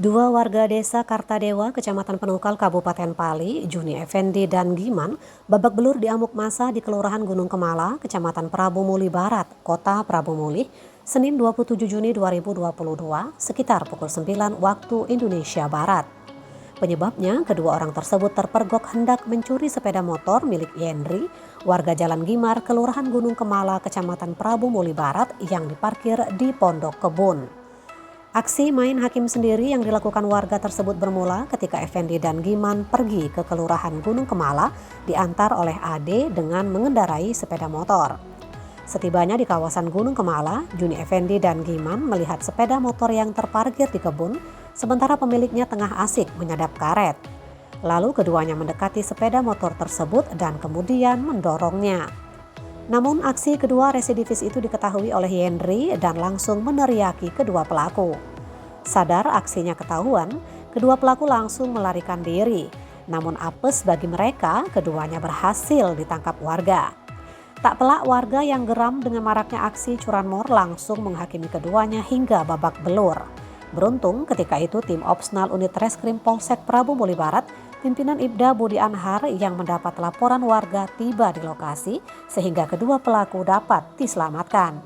Dua warga desa Kartadewa, Kecamatan Penungkal, Kabupaten Pali, Juni Effendi dan Giman, babak belur di amuk massa di Kelurahan Gunung Kemala, Kecamatan Prabu Muli Barat, Kota Prabu Muli, Senin 27 Juni 2022, sekitar pukul 9 waktu Indonesia Barat. Penyebabnya, kedua orang tersebut terpergok hendak mencuri sepeda motor milik Yendri, warga Jalan Gimar, Kelurahan Gunung Kemala, Kecamatan Prabu Muli Barat yang diparkir di Pondok Kebun. Aksi main hakim sendiri yang dilakukan warga tersebut bermula ketika Effendi dan Giman pergi ke Kelurahan Gunung Kemala diantar oleh Ade dengan mengendarai sepeda motor. Setibanya di kawasan Gunung Kemala, Juni Effendi dan Giman melihat sepeda motor yang terparkir di kebun, sementara pemiliknya tengah asik menyadap karet. Lalu keduanya mendekati sepeda motor tersebut dan kemudian mendorongnya. Namun aksi kedua residivis itu diketahui oleh Yendri dan langsung meneriaki kedua pelaku. Sadar aksinya ketahuan, kedua pelaku langsung melarikan diri. Namun apes bagi mereka, keduanya berhasil ditangkap warga. Tak pelak warga yang geram dengan maraknya aksi curanmor langsung menghakimi keduanya hingga babak belur. Beruntung ketika itu tim Opsnal Unit Reskrim Polsek Prabu Muli Barat, pimpinan Ibda Budi Anhar yang mendapat laporan warga tiba di lokasi sehingga kedua pelaku dapat diselamatkan.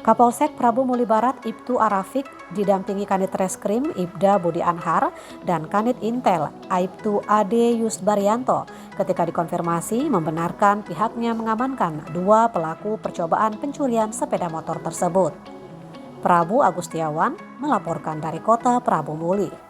Kapolsek Prabu Muli Barat Ibtu Arafik didampingi Kanit Reskrim Ibda Budi Anhar dan Kanit Intel Aibtu Ade Yusbaryanto ketika dikonfirmasi membenarkan pihaknya mengamankan dua pelaku percobaan pencurian sepeda motor tersebut. Prabu Agustiawan melaporkan dari Kota Prabu Muli.